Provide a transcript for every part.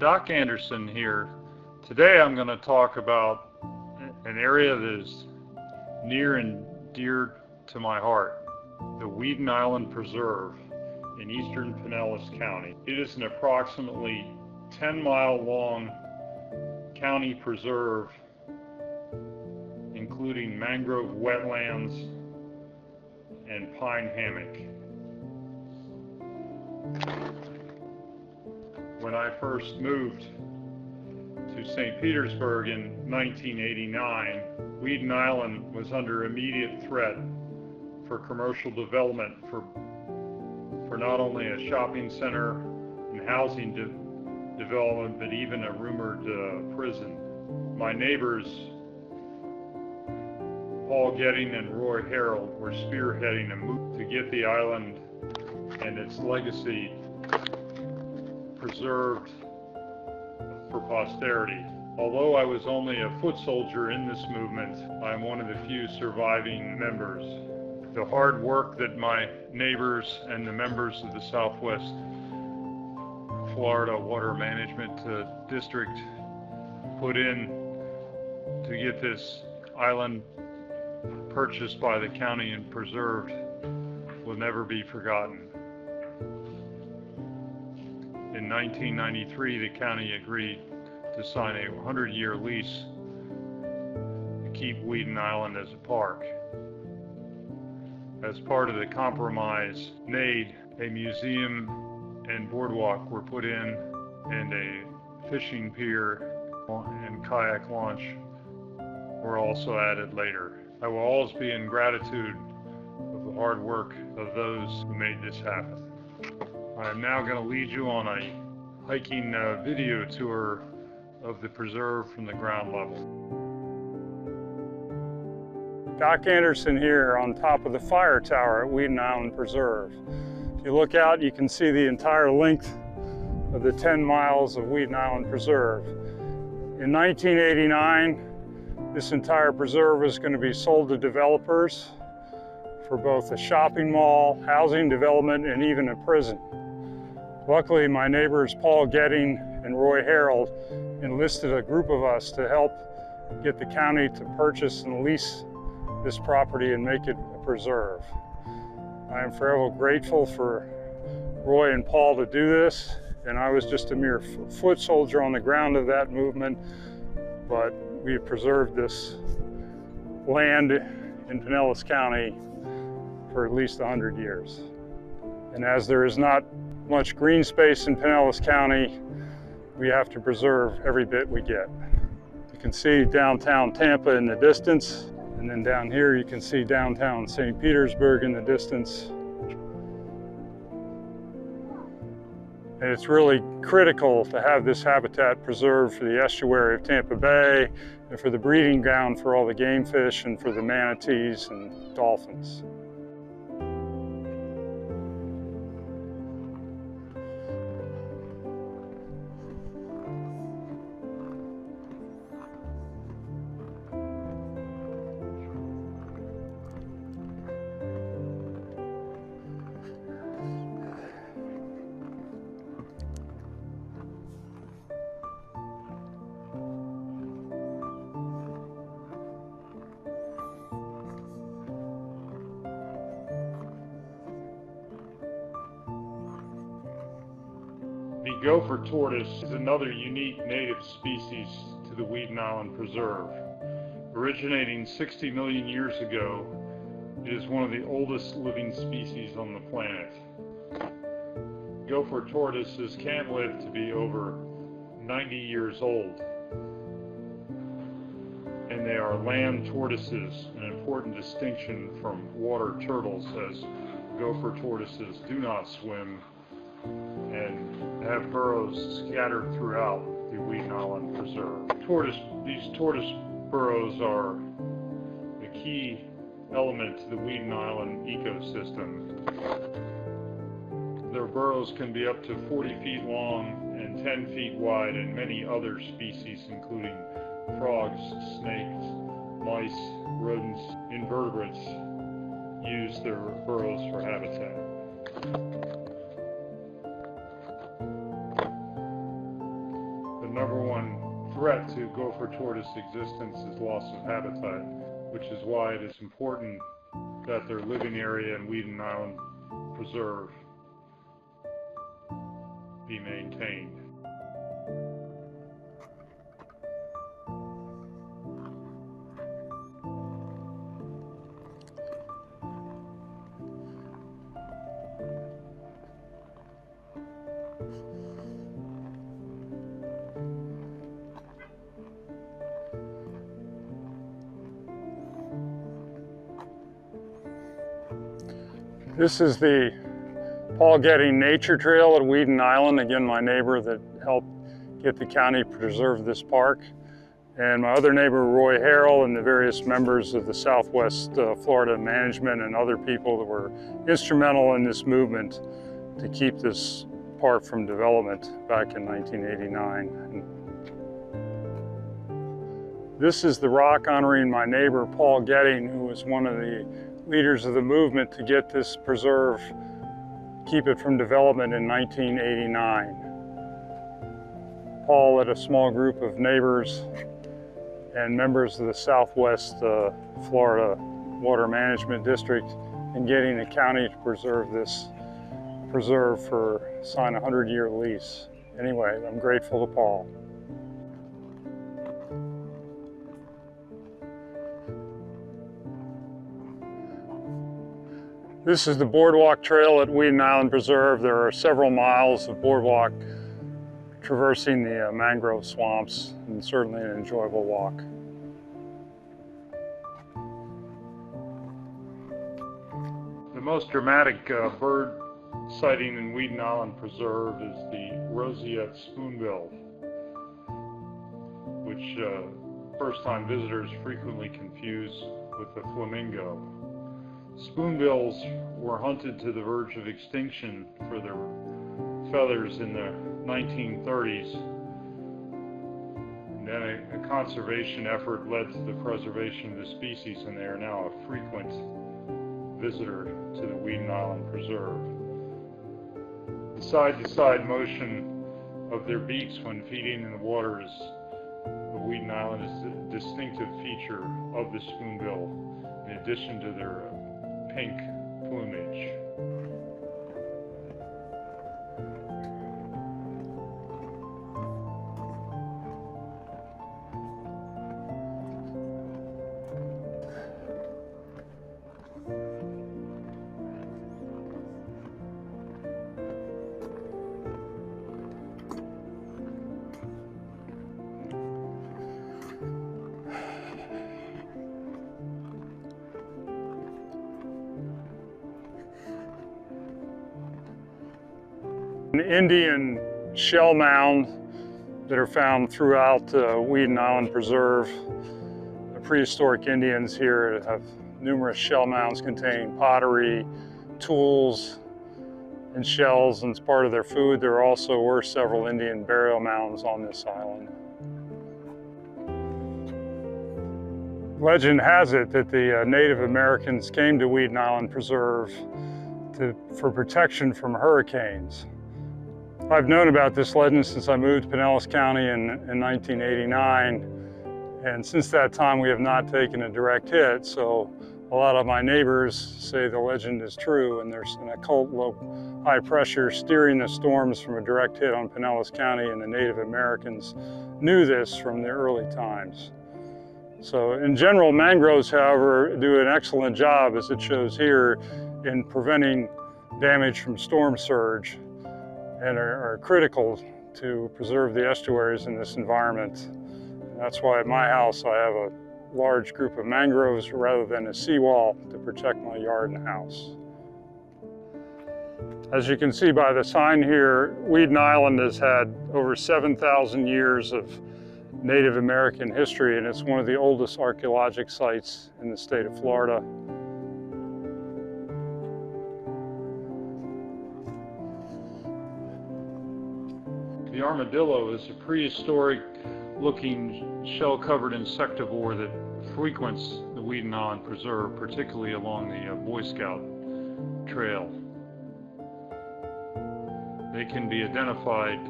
Doc Anderson here. Today I'm going to talk about an area that is near and dear to my heart, the Weedon Island Preserve in eastern Pinellas County. It is an approximately 10-mile long county preserve, including mangrove wetlands and pine hammock. When I first moved to St. Petersburg in 1989, Weedon Island was under immediate threat for commercial development for not only a shopping center and housing development, but even a rumored prison. My neighbors, Getting and Roy Harrell, were spearheading a move to get the island and its legacy preserved for posterity. Although I was only a foot soldier in this movement, I am one of the few surviving members. The hard work that my neighbors and the members of the Southwest Florida Water Management District put in to get this island purchased by the county and preserved will never be forgotten. In 1993, the county agreed to sign a 100-year lease to keep Weedon Island as a park. As part of the compromise made, a museum and boardwalk were put in, and a fishing pier and kayak launch were also added later. I will always be in gratitude of the hard work of those who made this happen. I am now going to lead you on a hiking video tour of the preserve from the ground level. Doc Anderson here on top of the fire tower at Weedon Island Preserve. If you look out, you can see the entire length of the 10 miles of Weedon Island Preserve. In 1989, this entire preserve was going to be sold to developers for both a shopping mall, housing development, and even a prison. Luckily, my neighbors Getting and Roy Harrell enlisted a group of us to help get the county to purchase and lease this property and make it a preserve. I am forever grateful for Roy and Paul to do this, and I was just a mere foot soldier on the ground of that movement, but we have preserved this land in Pinellas County for at least 100 years. And as there is not much green space in Pinellas County, we have to preserve every bit we get. You can see downtown Tampa in the distance, and then down here you can see downtown St. Petersburg in the distance. And it's really critical to have this habitat preserved for the estuary of Tampa Bay and for the breeding ground for all the game fish and for the manatees and dolphins. The Gopher Tortoise is another unique native species to the Weedon Island Preserve. Originating 60 million years ago, it is one of the oldest living species on the planet. Gopher tortoises can live to be over 90 years old, and they are land tortoises, an important distinction from water turtles, as gopher tortoises do not swim and have burrows scattered throughout the Weedon Island Preserve. These tortoise burrows are the key element to the Weedon Island ecosystem. Their burrows can be up to 40 feet long and 10 feet wide, and many other species, including frogs, snakes, mice, rodents, invertebrates, use their burrows for habitat. to gopher tortoise existence is loss of habitat, which is why it is important that their living area in Weedon Island Preserve be maintained. This is the Getting Nature Trail at Weedon Island. Again, my neighbor that helped get the county to preserve this park. And my other neighbor, Roy Harrell, and the various members of the Southwest Florida management and other people that were instrumental in this movement to keep this park from development back in 1989. This is the rock honoring my neighbor, Paul Getting, who was one of the leaders of the movement to get this preserve, keep it from development in 1989. Paul led a small group of neighbors and members of the Southwest Florida Water Management District in getting the county to preserve this preserve for sign a 100-year lease. Anyway, I'm grateful to Paul. This is the boardwalk trail at Weedon Island Preserve. There are several miles of boardwalk traversing the mangrove swamps, and certainly an enjoyable walk. The most dramatic bird sighting in Weedon Island Preserve is the roseate spoonbill, which first-time visitors frequently confuse with the flamingo. Spoonbills were hunted to the verge of extinction for their feathers in the 1930s. And then a conservation effort led to the preservation of the species, and they are now a frequent visitor to the Weedon Island Preserve. The side-to-side motion of their beaks when feeding in the water is the Weedon Island is a distinctive feature of the spoonbill, in addition to their pink plumage. An Indian shell mound that are found throughout Weedon Island Preserve. The prehistoric Indians here have numerous shell mounds containing pottery, tools, and shells, and as part of their food. There also were several Indian burial mounds on this island. Legend has it that the Native Americans came to Weedon Island Preserve for protection from hurricanes. I've known about this legend since I moved to Pinellas County in 1989, and since that time we have not taken a direct hit, so a lot of my neighbors say the legend is true, and there's an occult low high pressure steering the storms from a direct hit on Pinellas County, and the Native Americans knew this from the early times. So in general, mangroves, however, do an excellent job, as it shows here, in preventing damage from storm surge, and are critical to preserve the estuaries in this environment. And that's why at my house I have a large group of mangroves rather than a seawall to protect my yard and house. As you can see by the sign here, Weedon Island has had over 7,000 years of Native American history, and it's one of the oldest archaeologic sites in the state of Florida. The armadillo is a prehistoric looking shell-covered insectivore that frequents the Weedon Island Preserve, particularly along the Boy Scout trail. They can be identified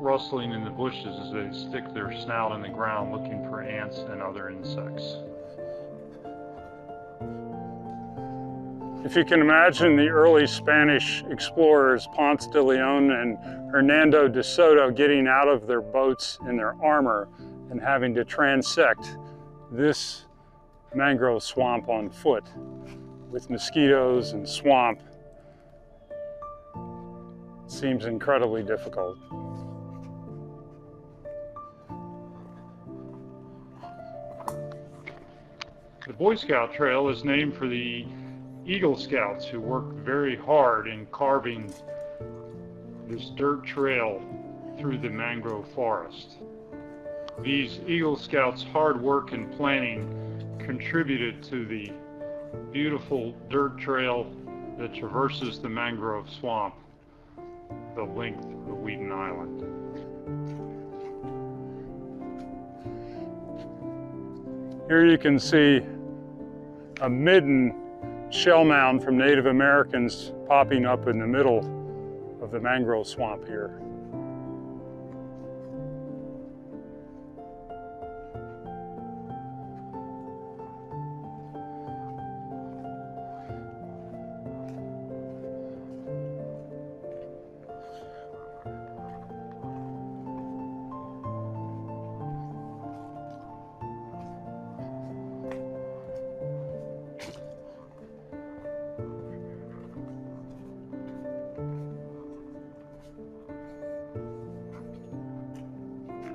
rustling in the bushes as they stick their snout in the ground looking for ants and other insects. If you can imagine the early Spanish explorers Ponce de Leon and Hernando de Soto getting out of their boats in their armor and having to transect this mangrove swamp on foot with mosquitoes and swamp, it seems incredibly difficult. The Boy Scout Trail is named for the Eagle Scouts who worked very hard in carving this dirt trail through the mangrove forest. These Eagle Scouts' hard work and planning contributed to the beautiful dirt trail that traverses the mangrove swamp the length of Weedon Island. Here you can see a midden shell mound from Native Americans popping up in the middle of the mangrove swamp here.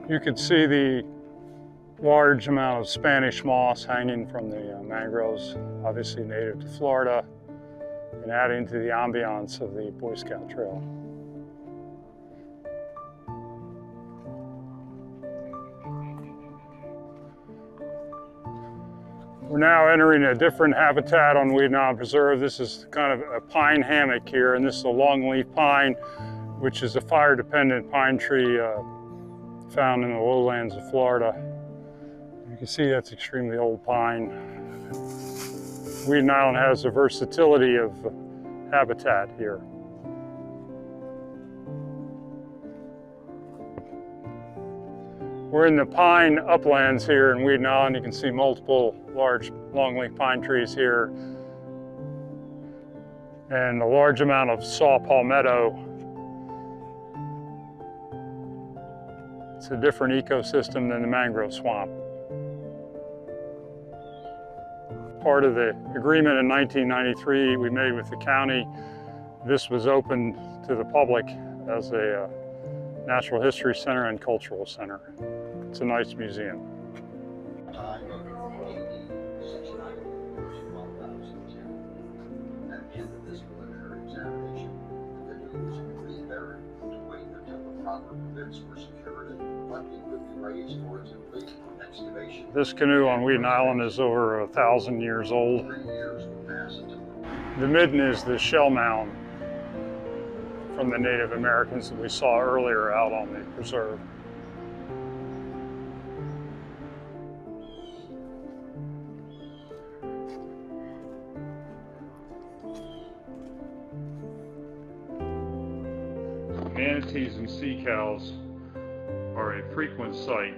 You could see the large amount of Spanish moss hanging from the mangroves, obviously native to Florida, and adding to the ambiance of the Boy Scout Trail. We're now entering a different habitat on Weedon Island Preserve. This is kind of a pine hammock here, and this is a longleaf pine, which is a fire-dependent pine tree found in the lowlands of Florida. You can see that's extremely old pine. Weedon Island has a versatility of habitat here. We're in the pine uplands here in Weedon Island. You can see multiple large longleaf pine trees here and a large amount of saw palmetto. It's a different ecosystem than the mangrove swamp. Part of the agreement in 1993 we made with the county, this was opened to the public as a natural history center and cultural center. It's a nice museum. This canoe on Weedon Island is over 1,000 years old. The midden is the shell mound from the Native Americans that we saw earlier out on the preserve. Manatees and sea cows are a frequent sight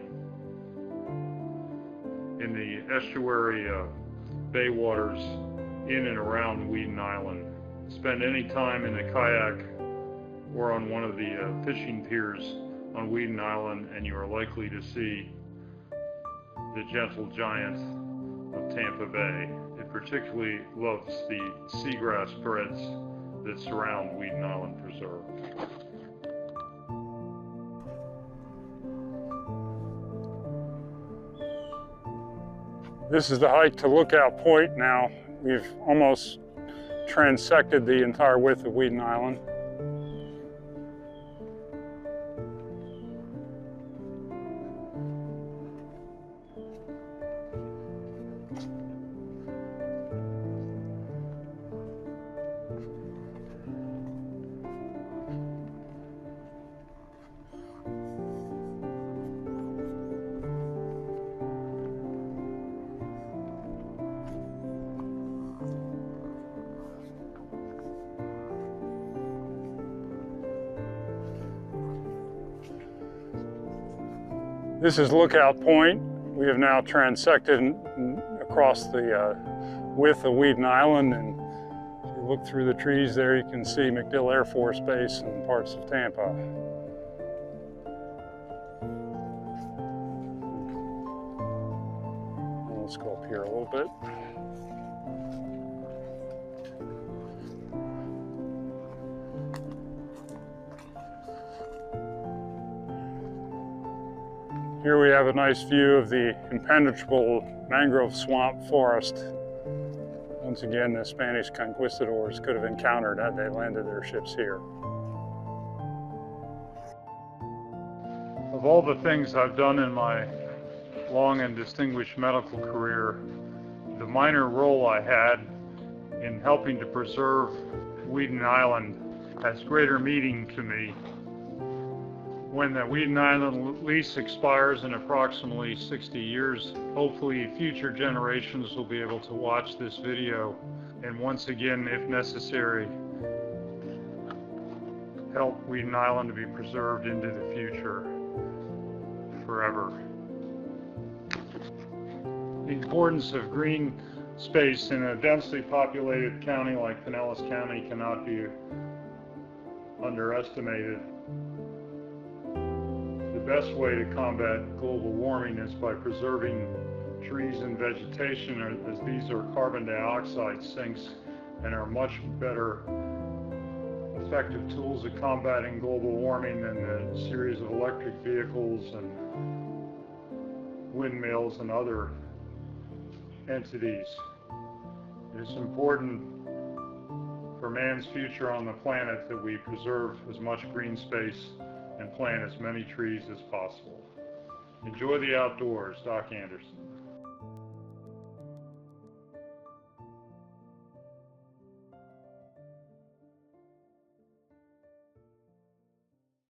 in the estuary bay waters in and around Weedon Island. Spend any time in a kayak or on one of the fishing piers on Weedon Island and you are likely to see the gentle giant of Tampa Bay. It particularly loves the seagrass beds that surround Weedon Island Preserve. This is the hike to Lookout Point now. We've almost transected the entire width of Weedon Island. This is Lookout Point. We have now transected across the width of Weedon Island, and if you look through the trees there, you can see MacDill Air Force Base and parts of Tampa. Let's go up here a little bit. Here we have a nice view of the impenetrable mangrove swamp forest. Once again, the Spanish conquistadors could have encountered had they landed their ships here. Of all the things I've done in my long and distinguished medical career, the minor role I had in helping to preserve Weedon Island has greater meaning to me. When the Weedon Island lease expires in approximately 60 years, hopefully future generations will be able to watch this video and once again, if necessary, help Weedon Island to be preserved into the future forever. The importance of green space in a densely populated county like Pinellas County cannot be underestimated. The best way to combat global warming is by preserving trees and vegetation, as these are carbon dioxide sinks and are much better effective tools at combating global warming than the series of electric vehicles and windmills and other entities. It is important for man's future on the planet that we preserve as much green space and plant as many trees as possible. Enjoy the outdoors. Doc Anderson.